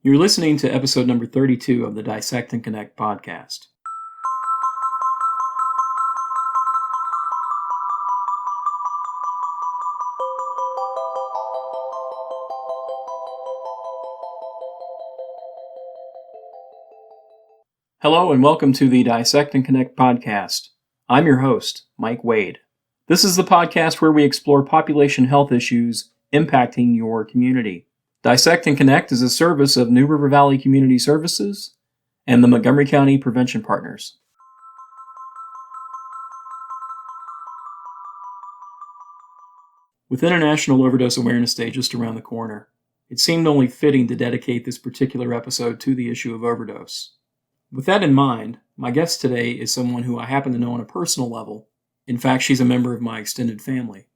You're listening to episode number 32 of the Dissect and Connect podcast. Hello and welcome to the Dissect and Connect podcast. I'm your host, Mike Wade. This is the podcast where we explore population health issues impacting your community. Dissect and Connect is a service of New River Valley Community Services and the Montgomery County Prevention Partners. With International Overdose Awareness Day just around the corner, it seemed only fitting to dedicate this particular episode to the issue of overdose. With that in mind, my guest today is someone who I happen to know on a personal level. In fact, she's a member of my extended family.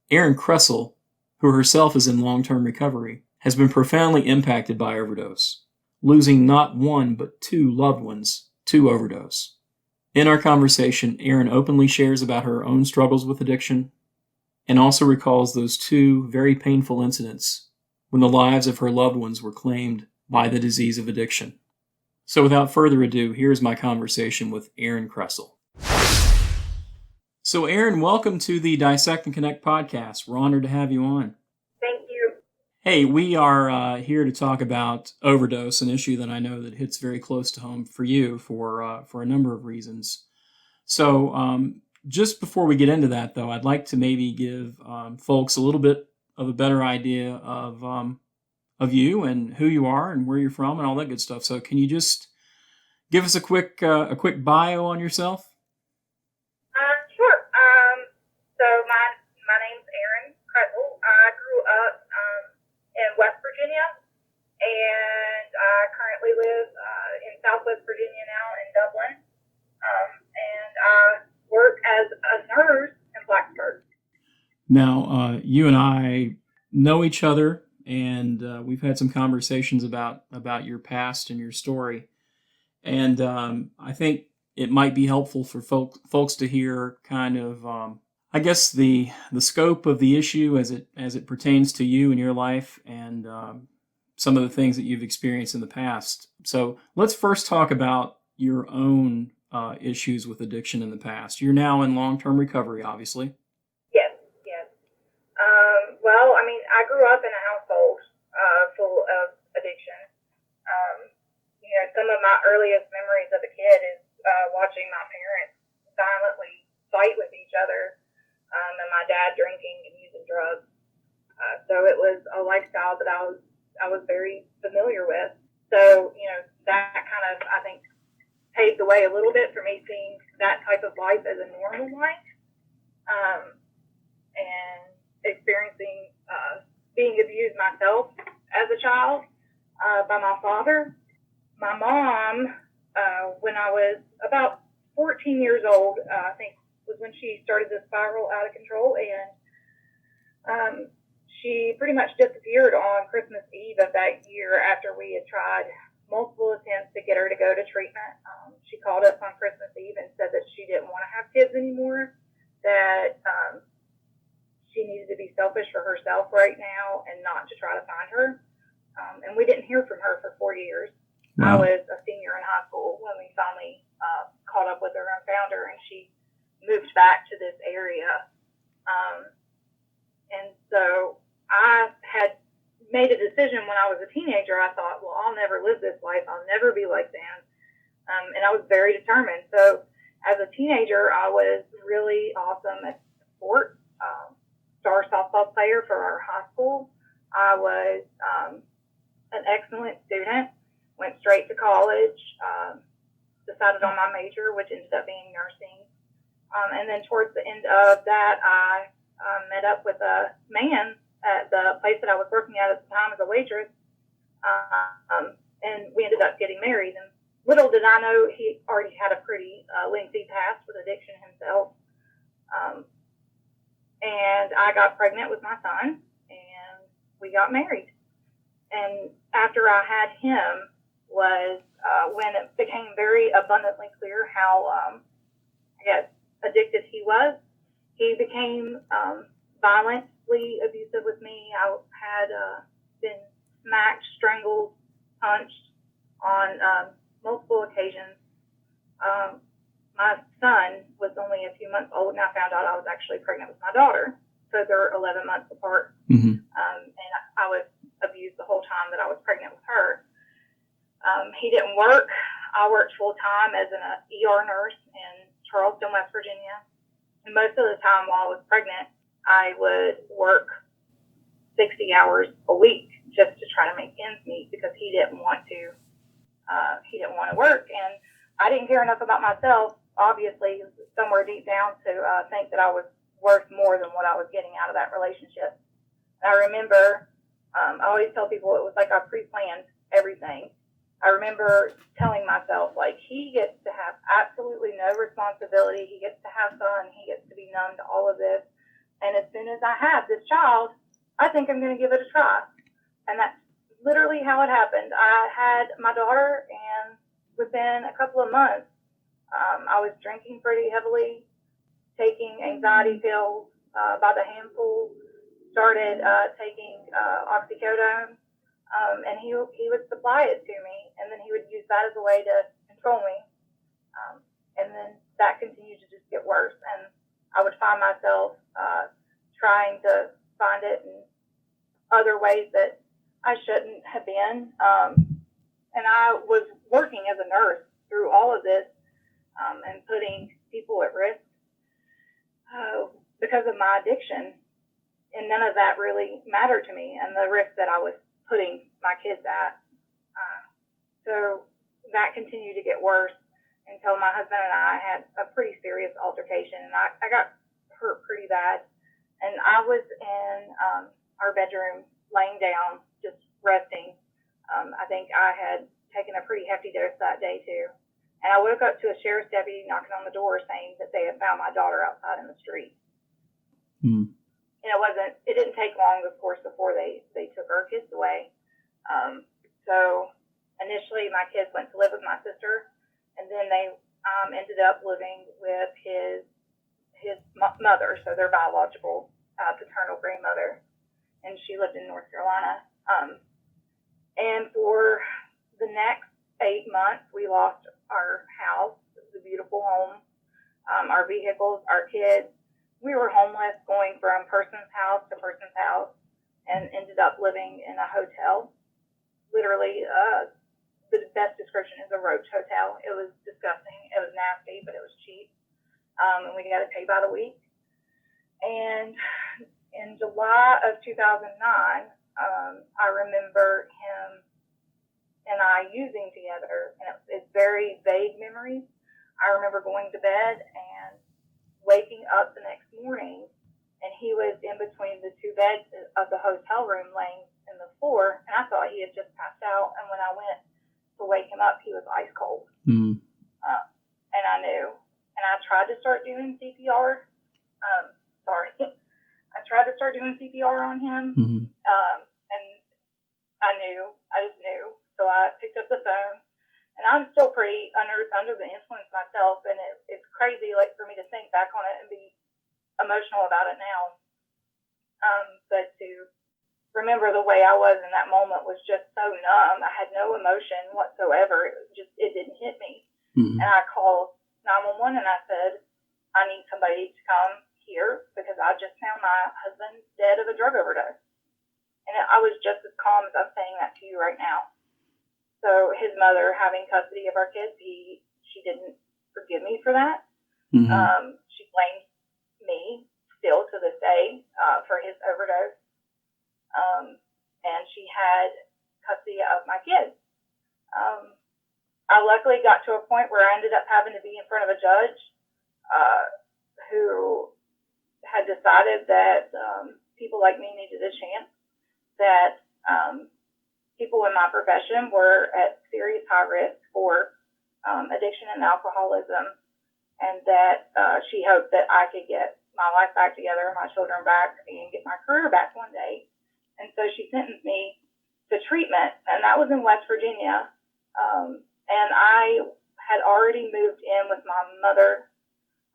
Erine Cressell, who herself is in long-term recovery, has been profoundly impacted by overdose, losing not one but two loved ones to overdose. In our conversation, Erin openly shares about her own struggles with addiction and also recalls those two very painful incidents when the lives of her loved ones were claimed by the disease of addiction. So without further ado, here's my conversation with Erine Cressell. So Erin, welcome to the Dissect and Connect podcast. We're honored to have you on. Thank you. Hey, we are here to talk about overdose, an issue that I know that hits very close to home for you for a number of reasons. So just before we get into that, though, I'd like to maybe give folks a little bit of a better idea of you and who you are and where you're from and all that good stuff. So can you just give us a quick bio on yourself? Sure. So my name's Erine Cressell. I grew up in West Virginia, and I currently live in Southwest Virginia now in Dublin, and I work as a nurse in Blacksburg. Now, you and I know each other, and we've had some conversations about your past and your story. And I think it might be helpful for folks to hear kind of, I guess, the scope of the issue as it pertains to you and your life and some of the things that you've experienced in the past. So let's first talk about your own issues with addiction in the past. You're now in long-term recovery, obviously. Yes. Well, I mean, I grew up in a household full of addiction. Some of my earliest memories of a kid is watching my parents silently fight with each other, and my dad drinking and using drugs. So it was a lifestyle that I was very familiar with. So, that kind of, I think, paved the way a little bit for me seeing that type of life as a normal life, and experiencing being abused myself as a child by my father. My mom, when I was about 14 years old, I think was when she started to spiral out of control, and she pretty much disappeared on Christmas Eve of that year after we had tried multiple attempts to get her to go to treatment. She called us on Christmas Eve and said that she didn't want to have kids anymore, that she needed to be selfish for herself right now and not to try to find her. And we didn't hear from her for 4 years. Wow. I was a senior in high school when we finally caught up with her and found her, and she moved back to this area. And so I had made a decision when I was a teenager. I thought, well, I'll never live this life. I'll never be like them. And I was very determined. So as a teenager, I was really awesome at sports, star softball player for our high school. I was an excellent student. Went straight to college, decided on my major, which ended up being nursing. And then towards the end of that, I met up with a man at the place that I was working at the time as a waitress, and we ended up getting married. And little did I know he already had a pretty lengthy past with addiction himself. And I got pregnant with my son, and we got married. And after I had him, was when it became very abundantly clear how, addicted he was. He became violently abusive with me. I had been smacked, strangled, punched on multiple occasions. My son was only a few months old, and I found out I was actually pregnant with my daughter. So they're 11 months apart. Mm-hmm. And I was abused the whole time that I was pregnant with her. He didn't work. I worked full time as an ER nurse in Charleston, West Virginia. And most of the time while I was pregnant, I would work 60 hours a week just to try to make ends meet because he didn't want to work. And I didn't care enough about myself, obviously, somewhere deep down to think that I was worth more than what I was getting out of that relationship. And I remember, I always tell people it was like I pre-planned everything. I remember telling myself, like, he gets to have absolutely no responsibility. He gets to have fun. He gets to be numb to all of this. And as soon as I have this child, I think I'm going to give it a try. And that's literally how it happened. I had my daughter, and within a couple of months, I was drinking pretty heavily, taking anxiety pills by the handful, started taking oxycodone, and he would supply it to me, and then he would use that as a way to control me. And then that continued to just get worse, and I would find myself trying to find it in other ways that I shouldn't have been. And I was working as a nurse through all of this and putting people at risk because of my addiction. And none of that really mattered to me and the risk that I was putting my kids at. So that continued to get worse until my husband and I had a pretty serious altercation. And I got hurt pretty bad. And I was in our bedroom laying down, just resting. I think I had taken a pretty hefty dose that day too. And I woke up to a sheriff's deputy knocking on the door saying that they had found my daughter outside in the street. Mm. And it didn't take long, of course, before they took our kids away. So initially my kids went to live with my sister, and then they ended up living with his mother, so their biological paternal grandmother, and she lived in North Carolina. And for the next 8 months, we lost our house. It was a beautiful home, our vehicles, our kids. We were homeless, going from person's house to person's house, and ended up living in a hotel. Literally, the best description is a roach hotel. It was disgusting. It was nasty, but it was cheap. And we got to pay by the week. And in July of 2009, I remember him and I using together, and it's very vague memories. I remember going to bed and waking up the next morning, and he was in between the two beds of the hotel room laying in the floor, and I thought he had just passed out, and when I went to wake him up, he was ice cold. Mm. And I knew, and I tried to start doing CPR. I tried to start doing CPR on him, Mm-hmm. and I just knew. So I picked up the phone, and I'm still pretty under the influence myself, and it's crazy, like, for me to think back on it and be emotional about it now. But to remember the way I was in that moment was just so numb. I had no emotion whatsoever. It didn't hit me. Mm-hmm. And I called 911 and I said, I need somebody to come here because I just found my husband dead of a drug overdose. And I was just as calm as I'm saying that to you right now. So his mother having custody of our kids, she didn't forgive me for that. Mm-hmm. She blames me still to this day for his overdose. And she had custody of my kids. I luckily got to a point where I ended up having to be in front of a judge who had decided that people like me needed a chance, that people in my profession were at serious high risk for addiction and alcoholism, and that she hoped that I could get my life back together, my children back, and get my career back one day. And so she sentenced me to treatment, and that was in West Virginia. And I had already moved in with my mother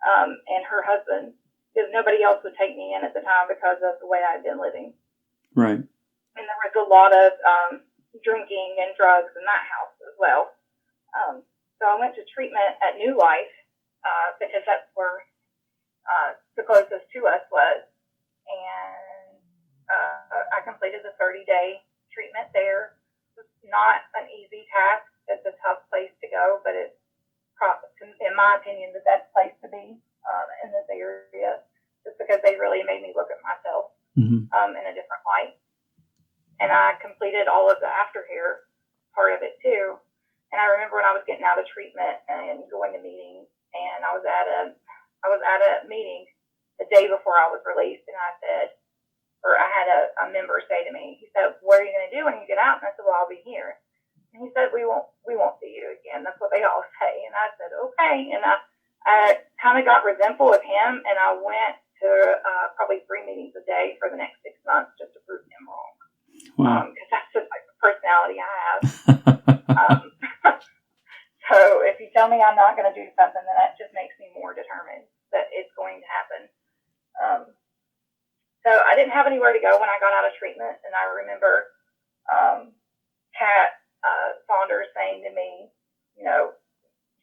and her husband, because nobody else would take me in at the time because of the way I had been living. Right. And there was a lot of drinking and drugs in that house as well. So I went to treatment at New Life because that's where the closest to us was. And I completed the 30-day treatment there. It's not an easy task. It's a tough place to go, but it's, in my opinion, the best place to be in this area, just because they really made me look at myself in a different light. And I completed all of the aftercare part of it too. And I remember when I was getting out of treatment and going to meetings, and I was at a meeting the day before I was released, and I said, or I had a member say to me, he said, "What are you going to do when you get out?" And I said, "Well, I'll be here." And he said, we won't see you again. That's what they all say. And I said, okay. And I kind of got resentful of him, and I went to probably 3 meetings a day for the next 6 months just to prove him wrong. Wow. Because that's just like the personality I have. So if you tell me I'm not going to do something, then that just makes me more determined that it's going to happen. So I didn't have anywhere to go when I got out of treatment, and I remember Kat Saunders saying to me,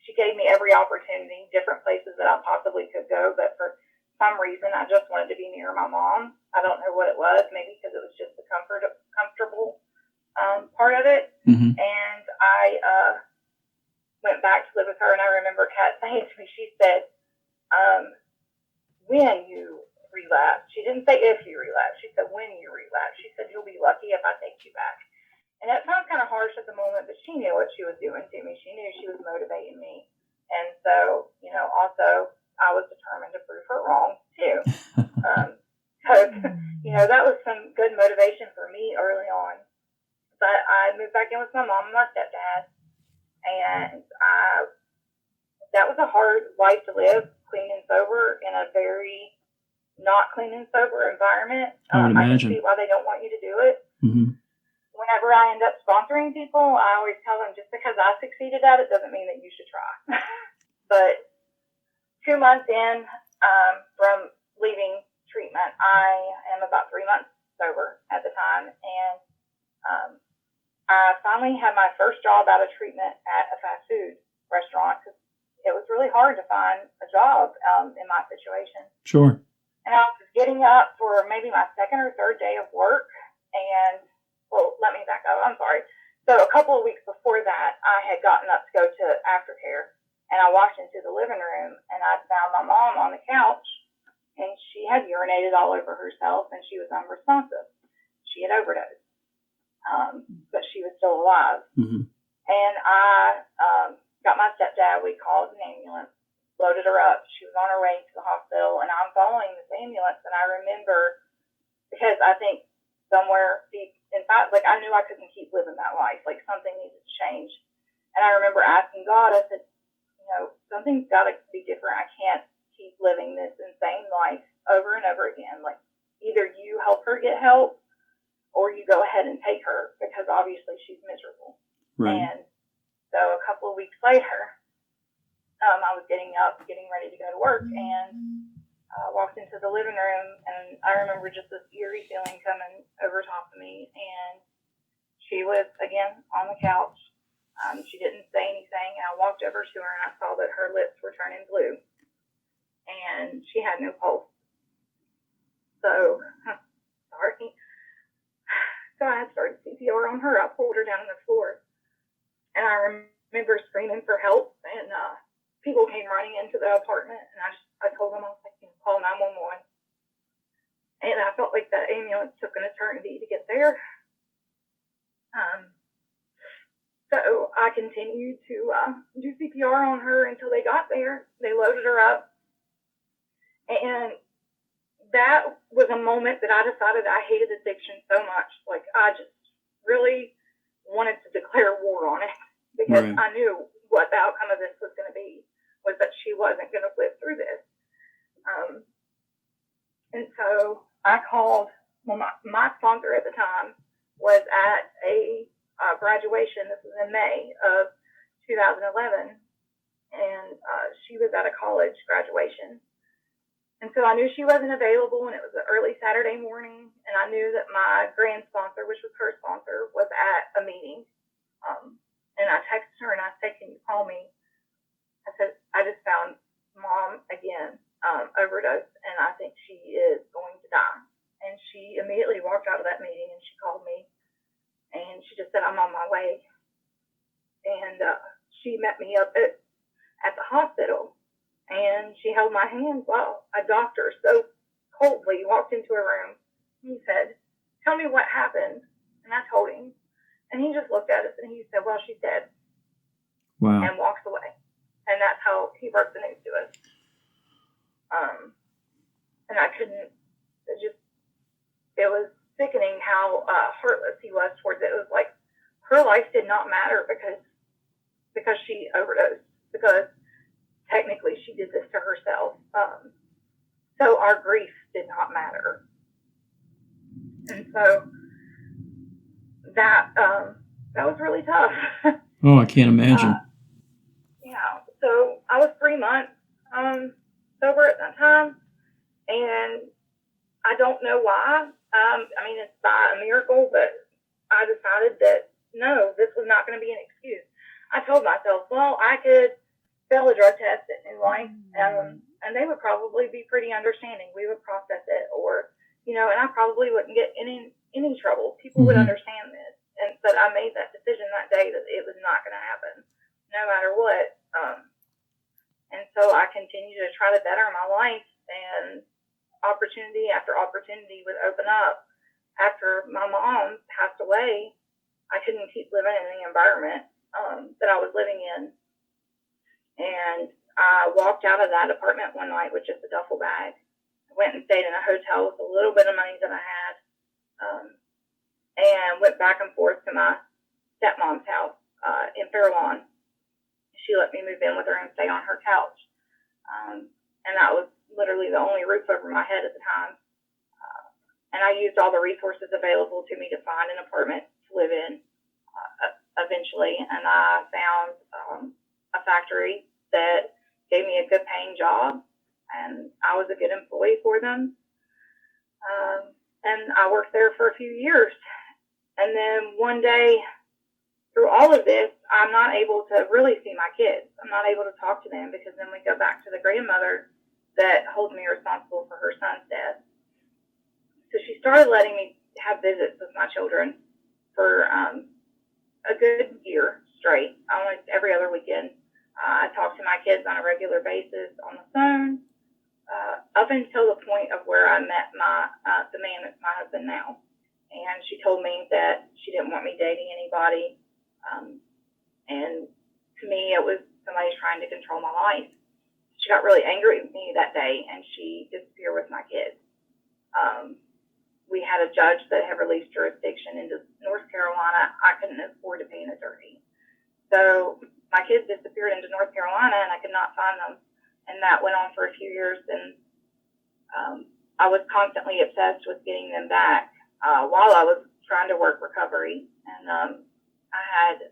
she gave me every opportunity, different places that I possibly could go, but for some reason I just wanted to be near my mom. I don't know what it was, maybe because it was just the comfortable part of it. Mm-hmm. And I went back to live with her, and I remember Kat saying to me, she said, when you relapse, she didn't say if you relapse, she said when you relapse, she said you'll be lucky if I take you back. And that sounds kind of harsh at the moment, but she knew what she was doing to me. She knew she was motivating me. And so, also I was determined to prove her wrong too. Because, that was some good motivation for me early on. But I moved back in with my mom and my stepdad. And that was a hard life to live, clean and sober, in a very not clean and sober environment. I would imagine. I can see why they don't want you to do it. Mm-hmm. Whenever I end up sponsoring people, I always tell them, just because I succeeded at it doesn't mean that you should try. But 2 months in from leaving treatment, I am about 3 months sober at the time. And I finally had my first job out of treatment at a fast food restaurant, because it was really hard to find a job in my situation. Sure. And I was getting up for maybe my second or third day of work, and let me back up. I'm sorry. So a couple of weeks before that, I had gotten up to go to aftercare, and I walked into the living room, and I found my mom on the couch, and she had urinated all over herself, and she was unresponsive. She had overdosed, but she was still alive. Mm-hmm. And I got my stepdad. We called an ambulance, loaded her up. She was on her way to the hospital, and I'm following this ambulance, and I remember, because I think somewhere deep inside, I knew I couldn't keep living that life. Something needed to change. And I remember asking God, I said, something's got to be different. I can't keep living this insane life over and over again. Either you help her get help, or you go ahead and take her, because obviously she's miserable. Right. And so a couple of weeks later, I was getting up, getting ready to go to work, and walked into the living room, and I remember just this eerie feeling coming over top of me, and she was, again, on the couch. She didn't say anything, and I walked over to her, and I saw that her lips were turning blue, and she had no pulse. So, sorry. So I started CPR on her. I pulled her down on the floor, and I remember screaming for help, and people came running into the apartment, and I told them, I was like, call 911. And I felt like the ambulance took an eternity to get there. So I continued to do CPR on her until they got there. They loaded her up. And that was a moment that I decided I hated addiction so much. I just really wanted to declare war on it, because Right. I knew what the outcome of this was going to be, was that she wasn't going to live through this. And so I called, my sponsor at the time was at a graduation. This was in May of 2011. And she was at a college graduation. And so I knew she wasn't available, and it was an early Saturday morning, and I knew that my grand sponsor, which was her sponsor, was at a meeting. And I texted her and I said, "Can you call me?" I said, "I just found Mom again, overdose, and I think she is going to die." And she immediately walked out of that meeting and she called me, and she just said, "I'm on my way." And she met me up at the hospital, and she held my hand while a doctor so coldly walked into her room. He said, "Tell me what happened." And I told him. And he just looked at us and he said, "Well, she's dead." Wow. And walks away. And that's how he broke the news to us. And I couldn't, it was sickening how heartless he was towards it. It was like her life did not matter because she overdosed, because technically she did this to herself. So our grief did not matter. And so that was really tough. Oh, I can't imagine. Yeah. So I was 3 months sober at that time, and I don't know why. I mean, it's by a miracle, but I decided that no, this was not going to be an excuse. I told myself, well, I could fail a drug test at New Life, and they would probably be pretty understanding. We would process it, or and I probably wouldn't get in any trouble. People would understand this. But I made that decision that day that it was not going to happen, no matter what. And so I continued to try to better my life, and opportunity after opportunity would open up. After my mom passed away, I couldn't keep living in the environment that I was living in. And I walked out of that apartment one night with just a duffel bag. I went and stayed in a hotel with a little bit of money that I had, and went back and forth to my stepmom's house in Fair Lawn. She let me move in with her and stay on her couch. And that was literally the only roof over my head at the time. And I used all the resources available to me to find an apartment to live in eventually. And I found a factory that gave me a good paying job, and I was a good employee for them. And I worked there for a few years. And then one day, through all of this, I'm not able to really see my kids. I'm not able to talk to them, because then we go back to the grandmother that holds me responsible for her son's death. So she started letting me have visits with my children for a good year straight, almost every other weekend. I talked to my kids on a regular basis on the phone, up until the point of where I met the man that's my husband now. And she told me that she didn't want me dating anybody. And to me, it was somebody trying to control my life. She got really angry with me that day, and she disappeared with my kids. We had a judge that had released jurisdiction into North Carolina. I couldn't afford to pay an attorney. So my kids disappeared into North Carolina, and I could not find them. And that went on for a few years, and I was constantly obsessed with getting them back while I was trying to work recovery. And I had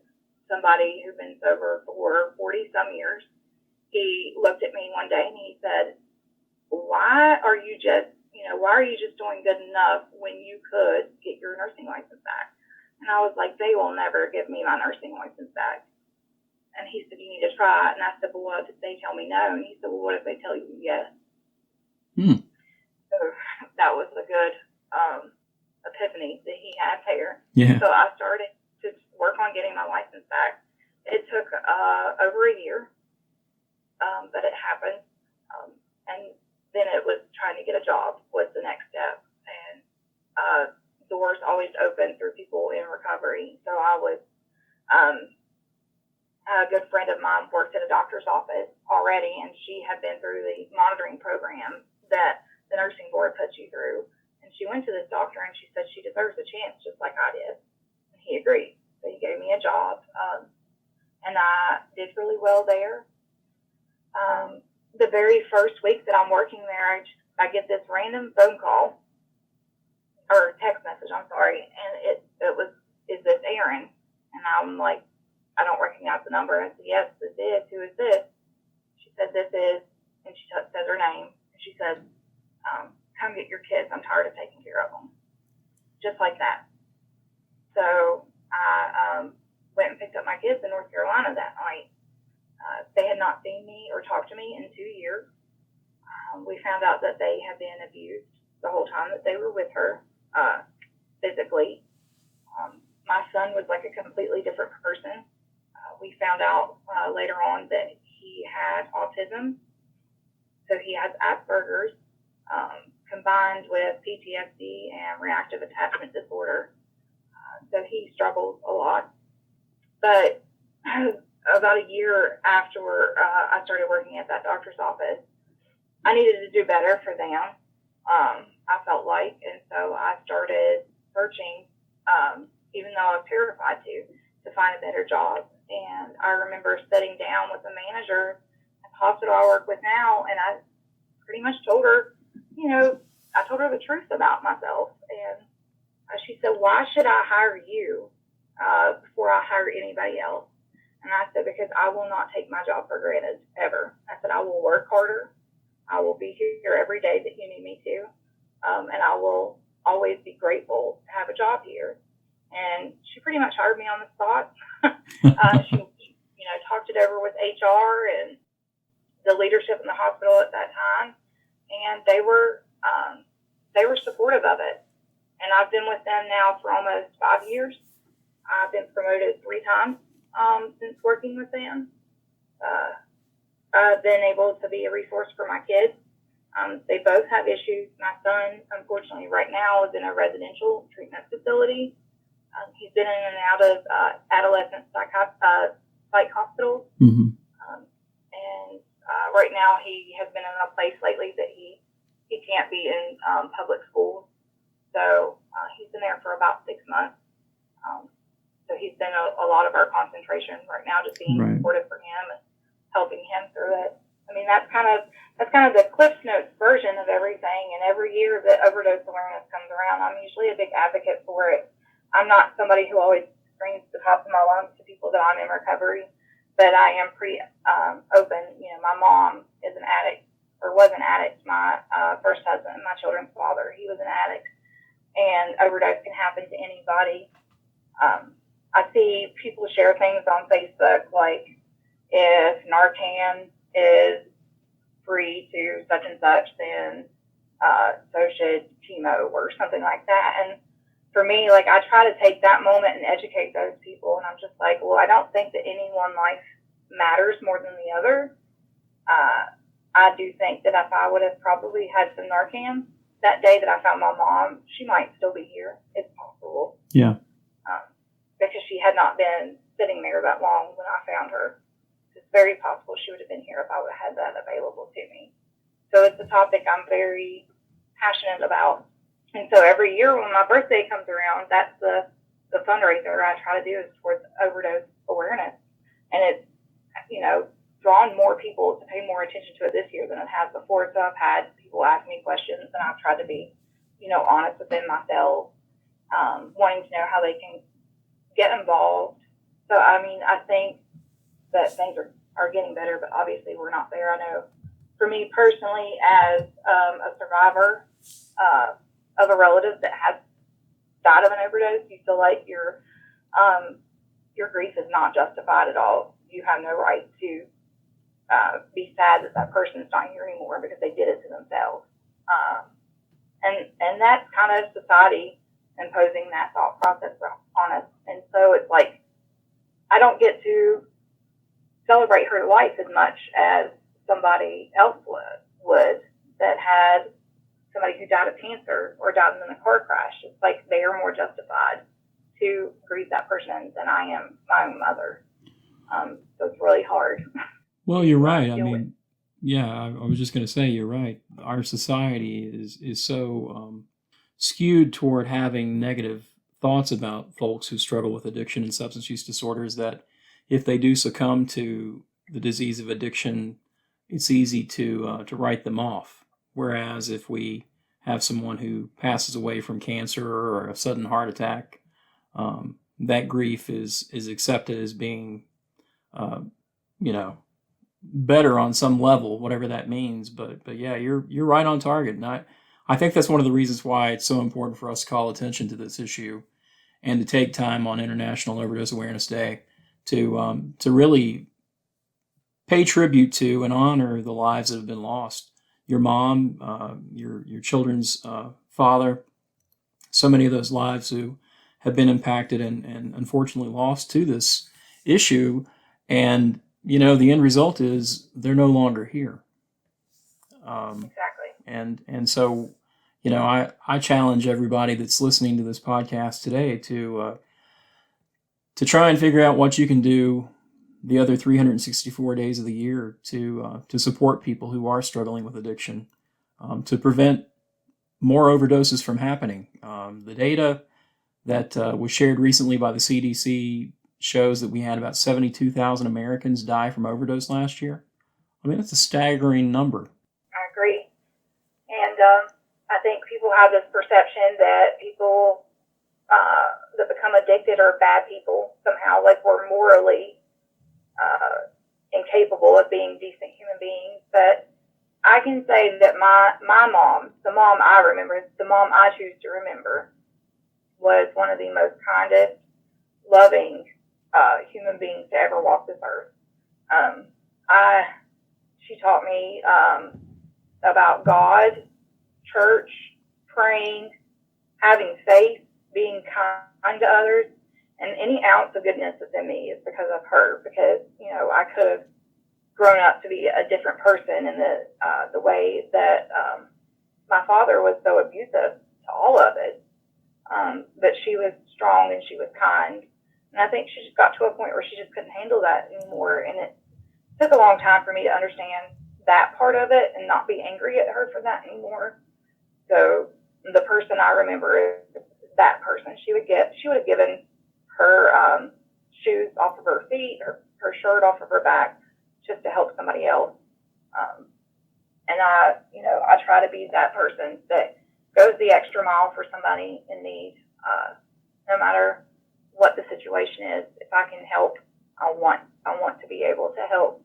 somebody who'd been sober for 40-some years. He looked at me one day and he said, why are you just doing good enough when you could get your nursing license back? And I was like, they will never give me my nursing license back. And he said, you need to try. And I said, well, what if they tell me no? And he said, well, what if they tell you yes? So that was a good epiphany that he had there. Yeah. So I started to work on getting my license back. It took over a year, but it happened. And then it was trying to get a job was the next step. And doors always open through people in recovery. So I was, a good friend of mine worked at a doctor's office already, and she had been through the monitoring program that the nursing board puts you through. And she went to this doctor and she said she deserves a chance just like I did. And he agreed. So he gave me a job. And I did really well there. The very first week that I'm working there, I get this random phone call, or text message, I'm sorry. And it was, is this Erin? And I'm like, I don't recognize the number. I said, yes, this is. Who is this? She said, this is, and she says her name. And she said, come get your kids. I'm tired of taking care of them. Just like that. So I went and picked up my kids in North Carolina that night. They had not seen me or talked to me in 2 years. We found out that they had been abused the whole time that they were with her, physically. My son was like a completely different person. We found out later on that he had autism. So he has Asperger's, combined with PTSD and reactive attachment disorder. So he struggles a lot. But about a year after I started working at that doctor's office, I needed to do better for them, I felt like. And so I started searching, even though I was terrified to find a better job. And I remember sitting down with the manager at the hospital I work with now, and I pretty much told her, I told her the truth about myself. And she said, why should I hire you before I hire anybody else? And I said, because I will not take my job for granted, ever. I said, I will work harder. I will be here every day that you need me to. And I will always be grateful to have a job here. And she pretty much hired me on the spot. She talked it over with HR and the leadership in the hospital at that time. And they were supportive of it. And I've been with them now for almost 5 years. I've been promoted 3 times since working with them. I've been able to be a resource for my kids. They both have issues. My son, unfortunately, right now is in a residential treatment facility. He's been in and out of adolescent psych hospitals. Mm-hmm. And right now he has been in a place lately that he can't be in public schools. So he's been there for about 6 months. So he's been a lot of our concentration right now, just being supportive for him and helping him through it. I mean, that's kind of the Cliff Notes version of everything. And every year that overdose awareness comes around, I'm usually a big advocate for it. I'm not somebody who always screams at the top of my lungs to people that I'm in recovery, but I am pretty open. My mom is an addict, or was an addict. My first husband, my children's father, he was an addict. And overdose can happen to anybody. I see people share things on Facebook like, if Narcan is free to such and such, then so should chemo or something like that. And for me, like, I try to take that moment and educate those people. And I'm just like, well, I don't think that any one life matters more than the other. I do think that if I would have probably had some Narcan that day that I found my mom, she might still be here. It's possible. Yeah. Because she had not been sitting there that long when I found her. It's very possible she would have been here if I would have had that available to me. So it's a topic I'm very passionate about. And so every year when my birthday comes around, that's the fundraiser I try to do is towards overdose awareness. And it's, drawn more people to pay more attention to it this year than it has before. So I've had people ask me questions, and I've tried to be, honest with them myself, wanting to know how they can get involved. So, I think that things are getting better, but obviously we're not there. I know for me personally, as a survivor of a relative that has died of an overdose, you feel like your grief is not justified at all. You have no right to be sad that person's not here anymore because they did it to themselves. And that's kind of society imposing that thought process on us. And so it's like, I don't get to celebrate her life as much as somebody else would that had somebody who died of cancer or died in a car crash. It's like they are more justified to grieve that person than I am my own mother. So it's really hard. Well, you're right. I was just going to say, you're right. Our society is so skewed toward having negative thoughts about folks who struggle with addiction and substance use disorders that if they do succumb to the disease of addiction, it's easy to write them off. Whereas if we have someone who passes away from cancer or a sudden heart attack, that grief is accepted as being, better on some level, whatever that means. But yeah, you're right on target. And I think that's one of the reasons why it's so important for us to call attention to this issue and to take time on International Overdose Awareness Day to really pay tribute to and honor the lives that have been lost. Your mom, your children's father, so many of those lives who have been impacted and unfortunately lost to this issue. And, the end result is they're no longer here. Exactly. And so, I challenge everybody that's listening to this podcast today to try and figure out what you can do the other 364 days of the year to support people who are struggling with addiction, to prevent more overdoses from happening. The data that was shared recently by the CDC shows that we had about 72,000 Americans die from overdose last year. I mean, that's a staggering number. I agree. And I think people have this perception that people that become addicted are bad people somehow, like we're morally incapable of being decent human beings. But I can say that my mom, the mom I remember, the mom I choose to remember, was one of the most kindest, loving human beings to ever walk this earth. She taught me about God, church, praying, having faith, being kind to others, and any ounce of goodness within me is because of her. Because I could have grown up to be a different person in the way that my father was so abusive to all of it. But she was strong and she was kind. And I think she just got to a point where she just couldn't handle that anymore. And it took a long time for me to understand that part of it and not be angry at her for that anymore. So the person I remember is that person. She would have given her shoes off of her feet or her shirt off of her back just to help somebody else. And I try to be that person that goes the extra mile for somebody in need, no matter what the situation is. If I can help, I want to be able to help.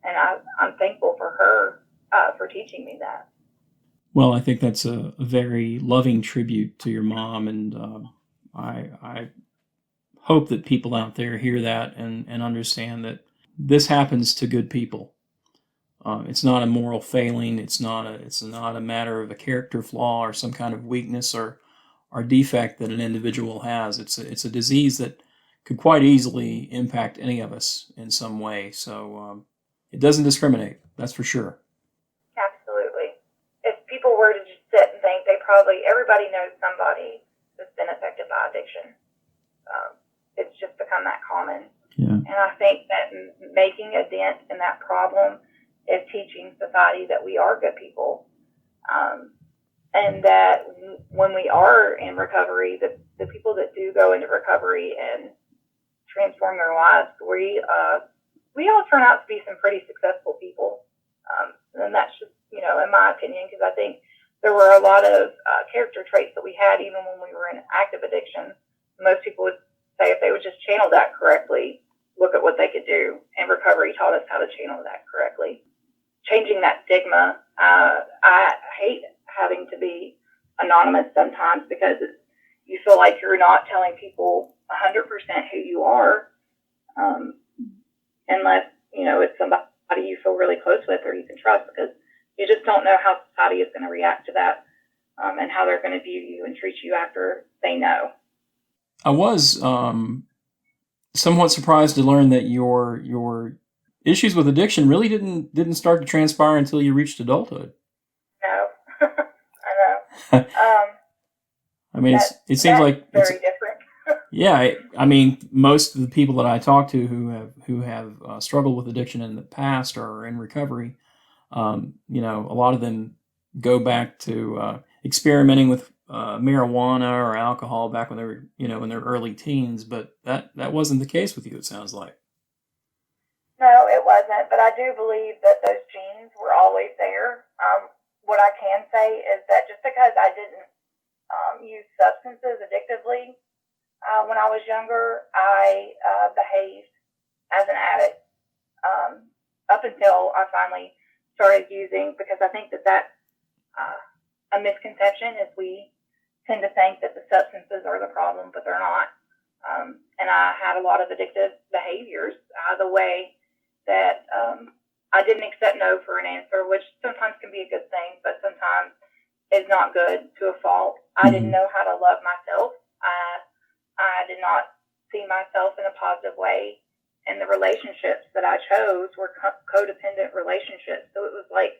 And I'm thankful for her for teaching me that. Well, I think that's a very loving tribute to your mom, and I hope that people out there hear that and understand that this happens to good people. It's not a moral failing. It's not a matter of a character flaw or some kind of weakness or defect that an individual has. It's a disease that could quite easily impact any of us in some way. So it doesn't discriminate. That's for sure. Absolutely. If people were to just sit and think, everybody knows somebody that's been affected by addiction. It's just become that common. Yeah. And I think that making a dent in that problem is teaching society that we are good people. And that when we are in recovery, the people that do go into recovery and transform their lives, we all turn out to be some pretty successful people. And that's just, in my opinion, because I think there were a lot of character traits that we had even when we were in active addiction. Most people would say if they would just channel that correctly, look at what they could do. And recovery taught us how to channel that correctly. Changing that stigma. I hate having to be anonymous sometimes because you feel like you're not telling people 100% who you are, unless it's somebody you feel really close with or you can trust, because you just don't know how society is going to react to that, and how they're going to view you and treat you after they know. I was somewhat surprised to learn that your issues with addiction really didn't start to transpire until you reached adulthood. No, I know. I mean, it seems like very different. Yeah, I mean, most of the people that I talk to who have struggled with addiction in the past or are in recovery, a lot of them go back to experimenting with marijuana or alcohol back when they were, in their early teens. But that wasn't the case with you, it sounds like. No, it wasn't. But I do believe that those genes were always there. What I can say is that just because I didn't use substances addictively when I was younger, I behaved as an addict. up until I finally started using, because I think that that's a misconception, is we tend to think that the substances are the problem, but they're not. And I had a lot of addictive behaviors, the way that I didn't accept no for an answer, which sometimes can be a good thing, but sometimes is not good to a fault. I didn't know how to love myself. I did not see myself in a positive way. And the relationships that I chose were codependent relationships. So it was like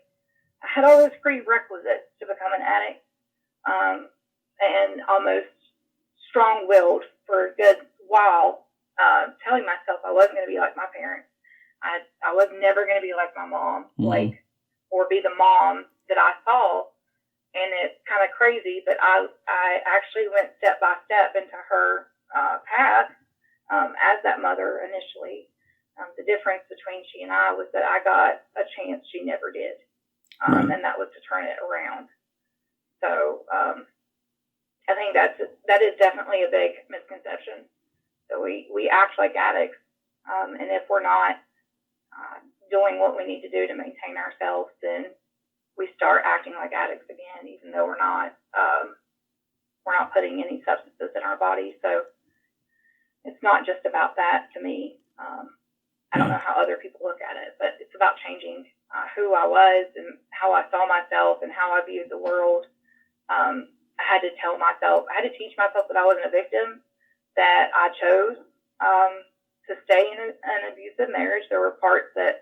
I had all those prerequisites to become an addict, and almost strong-willed for a good while, telling myself I wasn't going to be like my parents. I was never going to be like my mom, or be the mom that I saw. And it's kind of crazy, but I actually went step by step into her path as that mother initially. The difference between she and I was that I got a chance she never did, and that was to turn it around. So I think that is definitely a big misconception. So we act like addicts, and if we're not doing what we need to do to maintain ourselves, then we start acting like addicts again, even though we're not putting any substances in our body. So it's not just about that to me. I don't know how other people look at it, but it's about changing who I was and how I saw myself and how I viewed the world. I had to teach myself that I wasn't a victim, that I chose to stay in an abusive marriage. There were parts that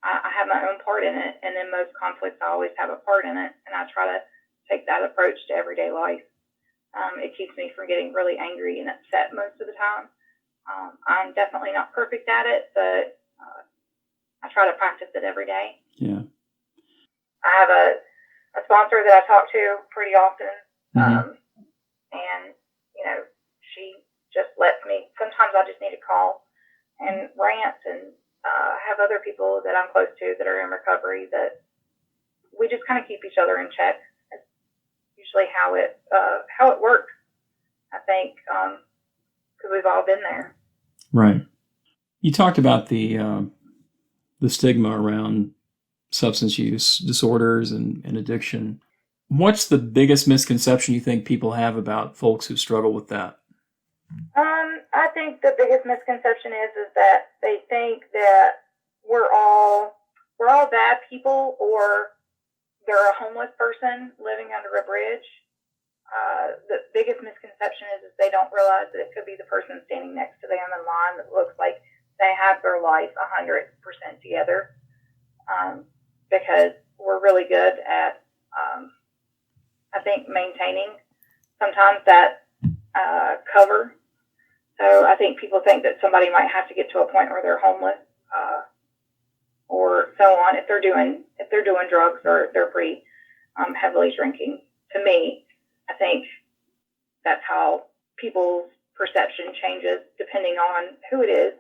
I have my own part in it, and in most conflicts, I always have a part in it, and I try to take that approach to everyday life. It keeps me from getting really angry and upset most of the time. I'm definitely not perfect at it, but I try to practice it every day. Yeah. I have a sponsor that I talk to pretty often, and she just lets me. Sometimes I just need to call and rant, and have other people that I'm close to that are in recovery that we just kind of keep each other in check. It's usually how it works, I think, because we've all been there. Right. You talked about the stigma around substance use disorders and addiction. What's the biggest misconception you think people have about folks who struggle with that? I think the biggest misconception is that they think that we're all bad people, or they're a homeless person living under a bridge. The biggest misconception is they don't realize that it could be the person standing next to them in line that looks like they have their life 100% together, because we're really good at, I think, maintaining sometimes that cover. So I think people think that somebody might have to get to a point where they're homeless, or so on, if they're doing drugs, or they're pretty heavily drinking. To me, I think that's how people's perception changes depending on who it is.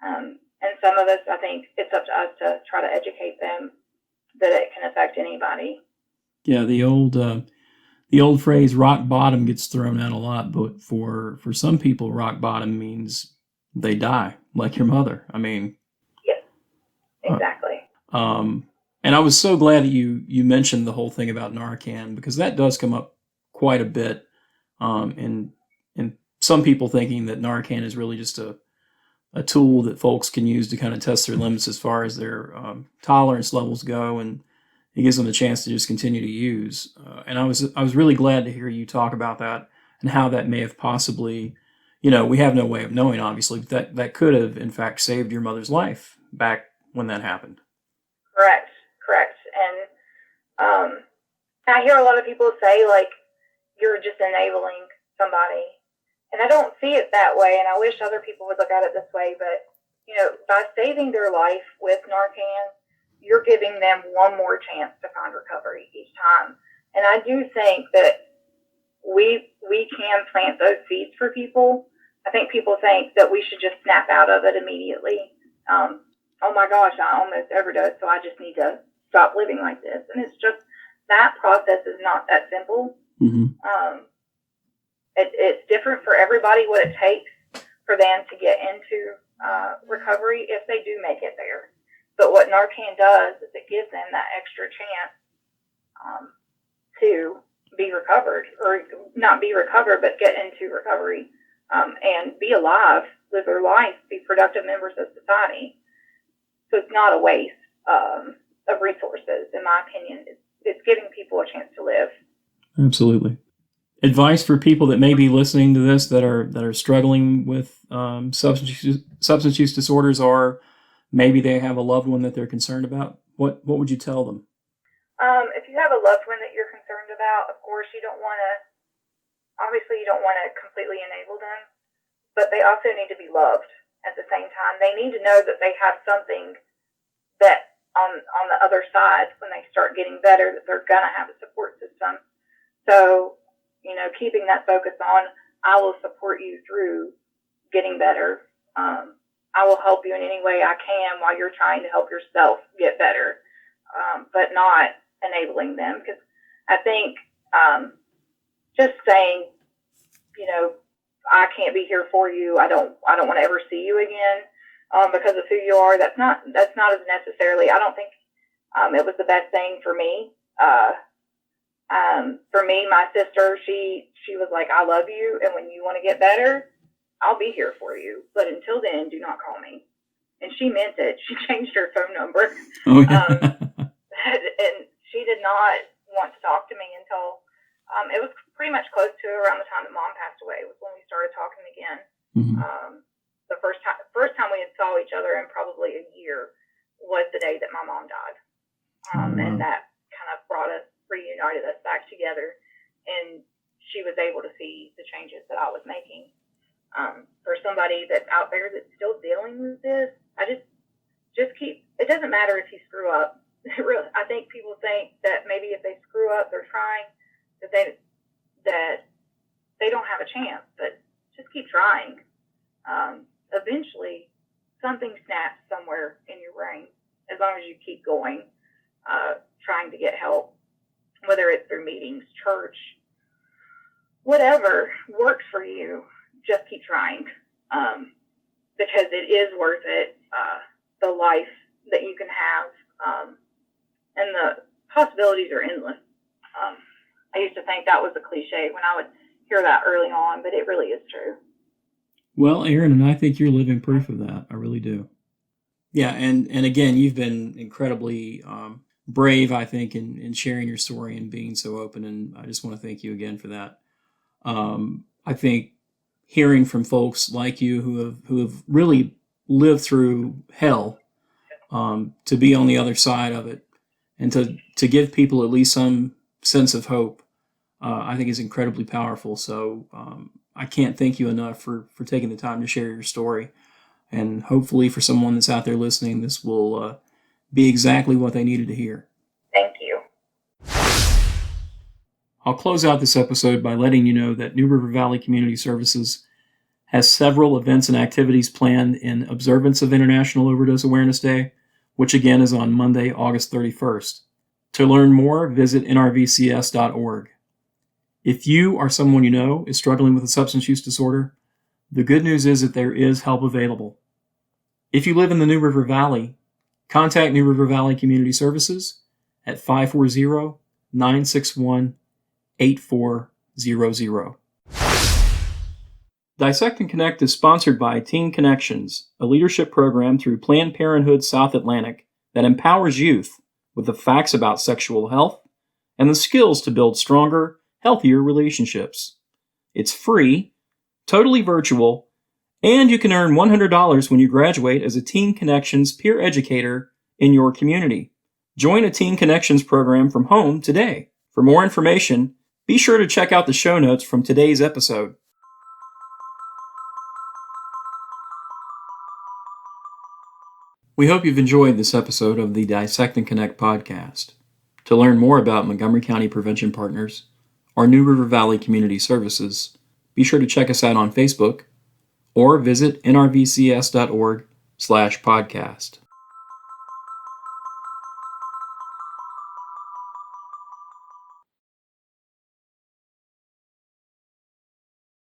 And some of us, I think it's up to us to try to educate them that it can affect anybody. Yeah, the old phrase "rock bottom" gets thrown out a lot, but for some people, rock bottom means they die, like your mother. I mean, yes, exactly. And I was so glad that you mentioned the whole thing about Narcan, because that does come up quite a bit, and some people thinking that Narcan is really just a tool that folks can use to kind of test their limits as far as their tolerance levels go, and it gives them a chance to just continue to use. And I was really glad to hear you talk about that and how that may have possibly, we have no way of knowing, obviously, but that could have, in fact, saved your mother's life back when that happened. Correct. And I hear a lot of people say, like, you're just enabling somebody. And I don't see it that way, and I wish other people would look at it this way. But, by saving their life with Narcan, you're giving them one more chance to find recovery each time. And I do think that we can plant those seeds for people. I think people think that we should just snap out of it immediately. Oh my gosh, I almost overdosed, so I just need to stop living like this. And it's just, that process is not that simple. Mm-hmm. It's different for everybody what it takes for them to get into recovery, if they do make it there. But what Narcan does is it gives them that extra chance to be recovered, or not be recovered, but get into recovery and be alive, live their life, be productive members of society. So it's not a waste of resources, in my opinion. It's giving people a chance to live. Absolutely. Advice for people that may be listening to this that are struggling with substance use disorders, or maybe they have a loved one that they're concerned about. What would you tell them? If you have a loved one that you're concerned about, of course, you don't want to completely enable them, but they also need to be loved at the same time. They need to know that they have something that on the other side, when they start getting better, that they're going to have a support system. So, keeping that focus on, I will support you through getting better. I will help you in any way I can while you're trying to help yourself get better, but not enabling them. Because I think just saying, I can't be here for you. I don't want to ever see you again because of who you are. That's not as necessarily. I don't think it was the best thing for me. For me, my sister, she was like, I love you, and when you want to get better, I'll be here for you. But until then, do not call me. And she meant it. She changed her phone number. Oh, yeah. And she did not want to talk to me until it was pretty much close to around the time that Mom passed away. It was when we started talking again. Mm-hmm. The first time we had saw each other in probably a year was the day that my mom died. And that kind of reunited us back together. And she was able to see the changes that I was making. For somebody that's out there that's still dealing with this, I just keep, it doesn't matter if you screw up. Really, I think people think that maybe if they screw up, they're trying, that they don't have a chance, but just keep trying. Eventually, something snaps somewhere in your brain, as long as you keep going, trying to get help, whether it's through meetings, church, whatever works for you. Just keep trying, because it is worth it, the life that you can have, and the possibilities are endless. I used to think that was a cliche when I would hear that early on, but it really is true. Well, Erin, and I think you're living proof of that. I really do. Yeah, and again, you've been incredibly brave, I think, in sharing your story and being so open, and I just want to thank you again for that. I think hearing from folks like you who have really lived through hell, to be on the other side of it, and to give people at least some sense of hope, I think is incredibly powerful. So I can't thank you enough for taking the time to share your story. And hopefully for someone that's out there listening, this will be exactly what they needed to hear. Thank you. I'll close out this episode by letting you know that New River Valley Community Services has several events and activities planned in observance of International Overdose Awareness Day, which again is on Monday, August 31st. To learn more, visit NRVCS.org. If you or someone you know is struggling with a substance use disorder, the good news is that there is help available. If you live in the New River Valley, contact New River Valley Community Services at 540-961-8400. Dissect and Connect is sponsored by Teen Connections, a leadership program through Planned Parenthood South Atlantic that empowers youth with the facts about sexual health and the skills to build stronger, healthier relationships. It's free, totally virtual, and you can earn $100 when you graduate as a Teen Connections peer educator in your community. Join a Teen Connections program from home today. For more information, be sure to check out the show notes from today's episode. We hope you've enjoyed this episode of the Dissect and Connect podcast. To learn more about Montgomery County Prevention Partners or New River Valley Community Services, be sure to check us out on Facebook or visit nrvcs.org/podcast.